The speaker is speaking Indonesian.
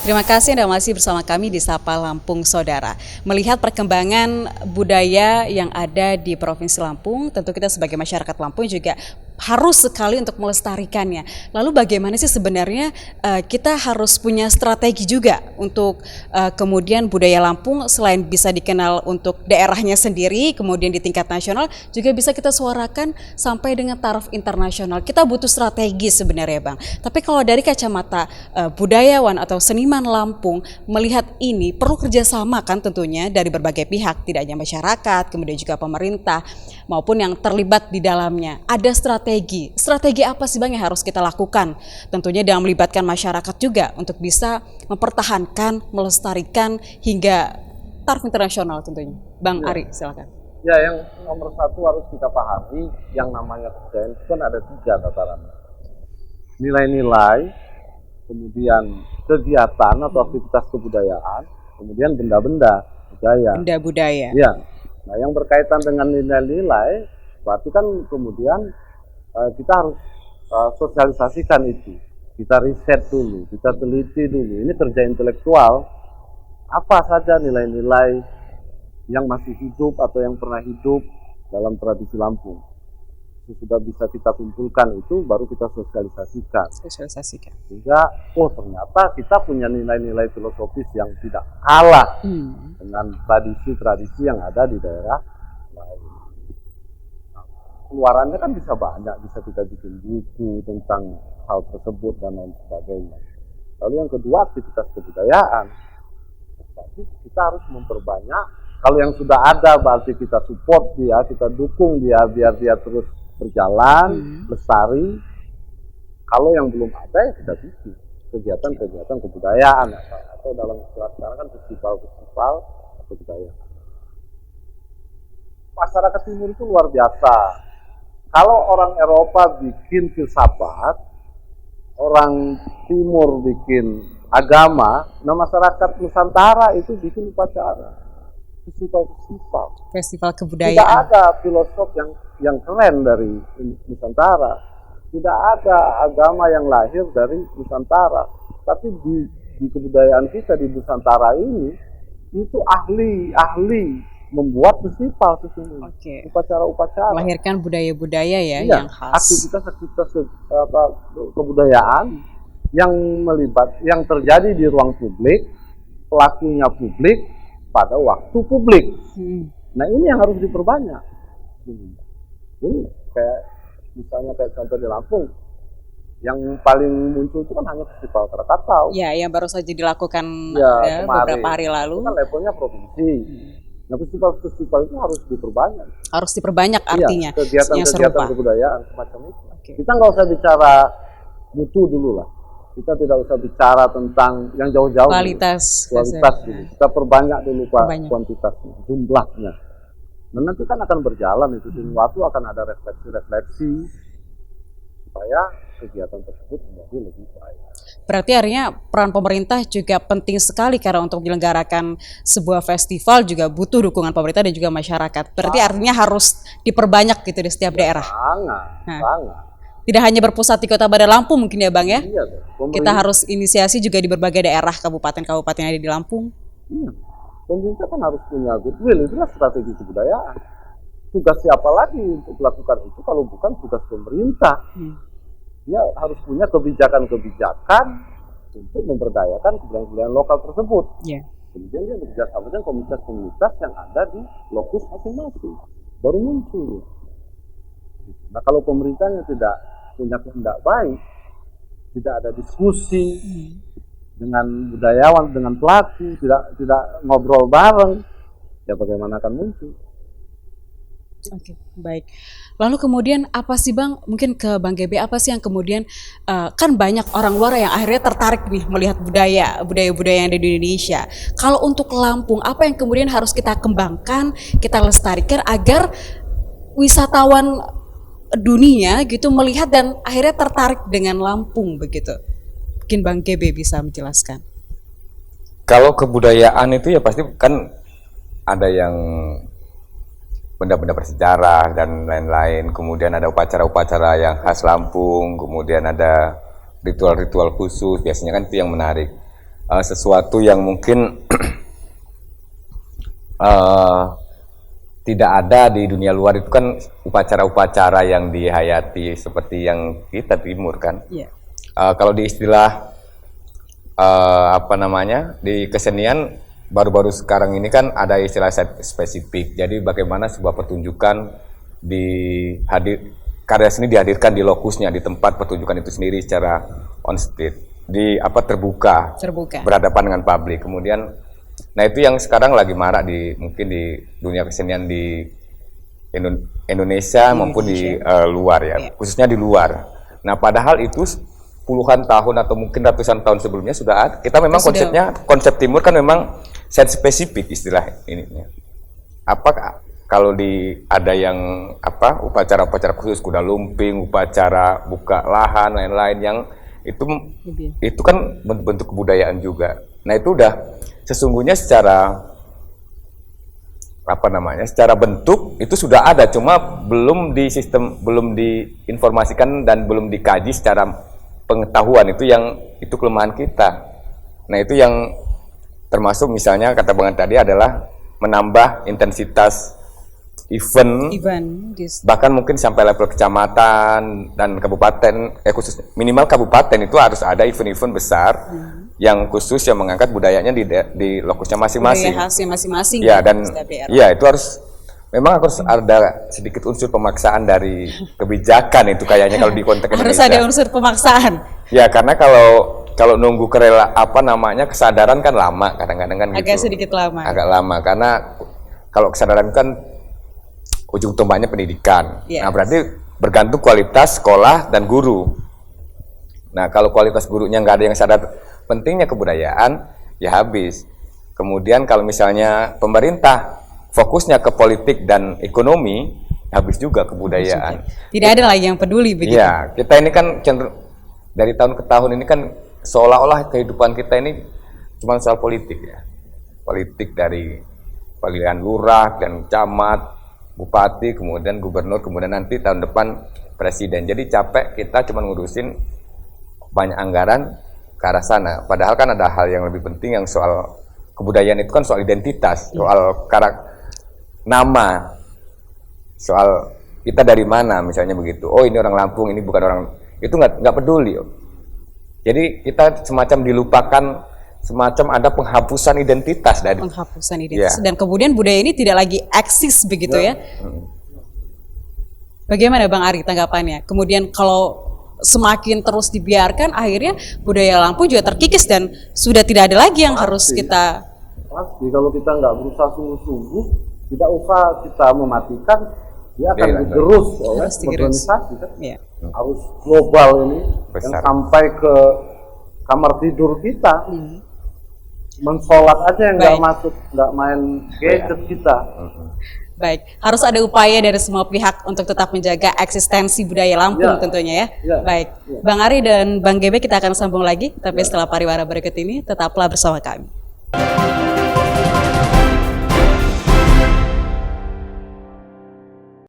Terima kasih Anda masih bersama kami di Sapa Lampung Saudara. Melihat perkembangan budaya yang ada di Provinsi Lampung, tentu kita sebagai masyarakat Lampung juga harus sekali untuk melestarikannya. Lalu bagaimana sih sebenarnya kita harus punya strategi juga untuk kemudian budaya Lampung selain bisa dikenal untuk daerahnya sendiri, kemudian di tingkat nasional juga bisa kita suarakan sampai dengan taraf internasional. Kita butuh strategi sebenarnya Bang. Tapi kalau dari kacamata budayawan atau seniman Lampung melihat ini perlu kerjasama kan tentunya dari berbagai pihak, tidak hanya masyarakat, kemudian juga pemerintah maupun yang terlibat di dalamnya. Ada strategi apa sih Bang yang harus kita lakukan? Tentunya dengan melibatkan masyarakat juga untuk bisa mempertahankan, melestarikan hingga taraf internasional tentunya. Bang Ari, silakan. Ya, yang nomor satu harus kita pahami yang namanya kebudayaan itu kan ada 3 tatarannya. Nilai-nilai, kemudian kegiatan atau aktivitas kebudayaan, kemudian benda-benda budaya. Benda budaya. Ya. Nah, yang berkaitan dengan nilai-nilai, berarti kan kemudian kita harus sosialisasikan itu. Kita riset dulu, kita teliti dulu. Ini kerja intelektual. Apa saja nilai-nilai yang masih hidup atau yang pernah hidup dalam tradisi Lampung. Sudah bisa kita kumpulkan itu, baru kita sosialisasikan. Sehingga, ternyata kita punya nilai-nilai filosofis yang tidak kalah dengan tradisi-tradisi yang ada di daerah lain. Keluarannya kan bisa banyak, bisa kita bikin buku tentang hal tersebut dan lain sebagainya. Lalu yang kedua, aktivitas kebudayaan. Jadi kita harus memperbanyak. Kalau yang sudah ada berarti kita support dia, kita dukung dia biar dia terus berjalan, lestari. Kalau yang belum ada ya kita bikin kegiatan-kegiatan kebudayaan atau dalam istilah sekarang kan festival-festival kebudayaan. Masyarakat timur itu luar biasa. Kalau orang Eropa bikin filsafat, orang timur bikin agama, nah masyarakat Nusantara itu bikin upacara, festival kebudayaan. Tidak ada filosof yang keren dari Nusantara, tidak ada agama yang lahir dari Nusantara, tapi di kebudayaan kita di Nusantara ini itu ahli membuat festival sesungguhnya, upacara-upacara, melahirkan budaya-budaya yang khas, aktivitas kebudayaan yang terjadi di ruang publik, pelakunya publik pada waktu publik. Nah ini yang harus diperbanyak. Jadi kayak contoh di Lampung, yang paling muncul itu kan hanya festival Krakatau. Ya, yang baru saja dilakukan beberapa hari lalu. Itu kan levelnya provinsi. Nah, festival itu harus diperbanyak. Harus diperbanyak artinya. Kegiatan-kegiatan kebudayaan semacam itu. Kita nggak usah bicara mutu dulu lah. Kita tidak usah bicara tentang yang jauh-jauh. Kualitas dulu. Kita perbanyak dulu kuantitasnya, jumlahnya. Dan nanti kan akan berjalan itu. Waktu akan ada refleksi supaya kegiatan tersebut menjadi lebih baik. Berarti artinya peran pemerintah juga penting sekali karena untuk menyelenggarakan sebuah festival juga butuh dukungan pemerintah dan juga masyarakat. Berarti artinya harus diperbanyak gitu di setiap daerah. Sangat. Tidak hanya berpusat di Kota Bandar Lampung mungkin ya Bang ya? Iya, kita harus inisiasi juga di berbagai daerah kabupaten-kabupaten yang ada di Lampung. Iya. Pemerintah kan harus punya goodwill, itulah strategi kebudayaan. Tugas siapa lagi untuk melakukan itu kalau bukan tugas pemerintah? Dia harus punya kebijakan-kebijakan untuk memberdayakan kebudayaan lokal tersebut. Kemudian dia bekerjasama dengan komunitas-komunitas yang ada di lokus masing-masing. Baru muncul. Nah kalau pemerintahnya tidak punya kehendak baik, tidak ada diskusi dengan budayawan, dengan pelaku, tidak ngobrol bareng, ya bagaimana akan muncul? Oke, baik. Lalu kemudian apa sih Bang, mungkin ke Bang GB, apa sih yang kemudian kan banyak orang luar yang akhirnya tertarik nih melihat budaya-budaya yang ada di Indonesia. Kalau untuk Lampung, apa yang kemudian harus kita kembangkan, kita lestarikan agar wisatawan dunia gitu melihat dan akhirnya tertarik dengan Lampung begitu? Mungkin Bang GB bisa menjelaskan. Kalau kebudayaan itu ya pasti kan ada yang benda-benda bersejarah dan lain-lain, kemudian ada upacara-upacara yang khas Lampung, kemudian ada ritual-ritual khusus, biasanya kan itu yang menarik. sesuatu yang mungkin tidak ada di dunia luar. Itu kan upacara-upacara yang dihayati seperti yang kita timur kan. Iya. Kalau di istilah di kesenian baru-baru sekarang ini kan ada istilah set spesifik. Jadi bagaimana sebuah pertunjukan karya seni dihadirkan di lokusnya, di tempat pertunjukan itu sendiri secara on stage, terbuka, berhadapan dengan publik. Kemudian, nah itu yang sekarang lagi marak mungkin di dunia kesenian di Indonesia maupun di luar ya, khususnya di luar. Nah padahal itu puluhan tahun atau mungkin ratusan tahun sebelumnya sudah ada. Kita memang konsep timur kan memang set spesifik istilah ininya. Kalau ada yang upacara-upacara khusus, kuda lumping, upacara buka lahan, lain-lain yang itu kan bentuk kebudayaan juga. Nah itu udah sesungguhnya secara secara bentuk itu sudah ada, cuma belum diinformasikan dan belum dikaji secara pengetahuan. Itu kelemahan kita. Nah itu yang termasuk misalnya kata Bang tadi adalah menambah intensitas event bahkan mungkin sampai level kecamatan dan kabupaten, khusus minimal kabupaten itu harus ada event-event besar yang khusus yang mengangkat budayanya di lokusnya masing-masing. Budaya khasnya masing-masing. Ya, dan itu memang harus ada sedikit unsur pemaksaan dari kebijakan itu kayaknya kalau di konteks Indonesia. Harus ada unsur pemaksaan. Ya, karena kalau nunggu kesadaran kan lama kadang-kadang kan agak sedikit lama. Agak lama karena kalau kesadaran kan ujung tombaknya pendidikan. Nah, berarti bergantung kualitas sekolah dan guru. Nah, kalau kualitas gurunya nggak ada yang sadar pentingnya kebudayaan, ya habis. Kemudian kalau misalnya pemerintah fokusnya ke politik dan ekonomi, habis juga kebudayaan. Tidak ada lagi yang peduli begitu. Ya, kita ini kan dari tahun ke tahun ini kan seolah-olah kehidupan kita ini cuma soal politik ya. Politik dari pemilihan lurah dan camat, bupati, kemudian gubernur, kemudian nanti tahun depan presiden. Jadi capek kita cuma ngurusin banyak anggaran ke arah sana. Padahal kan ada hal yang lebih penting yang soal kebudayaan itu kan soal identitas, soal nama, soal kita dari mana misalnya begitu. Oh ini orang Lampung, ini bukan orang, itu nggak peduli. Jadi kita semacam dilupakan, semacam ada penghapusan identitas dari dan kemudian budaya ini tidak lagi eksis begitu ya. Bagaimana Bang Ari tanggapannya? Kemudian kalau semakin terus dibiarkan, akhirnya budaya Lampung juga terkikis dan sudah tidak ada lagi yang harus kita. Pasti kalau kita nggak berusaha sungguh-sungguh, tidak usah kita mematikan, dia akan digerus oleh organisasi kan. Harus global ini yang sampai ke kamar tidur kita. Mensolat aja yang nggak masuk, nggak main gadget kita. Baik, harus ada upaya dari semua pihak untuk tetap menjaga eksistensi budaya Lampung tentunya ya. Baik, Bang Ari dan Bang Gebe kita akan sambung lagi, tapi setelah pariwara berikut ini tetaplah bersama kami.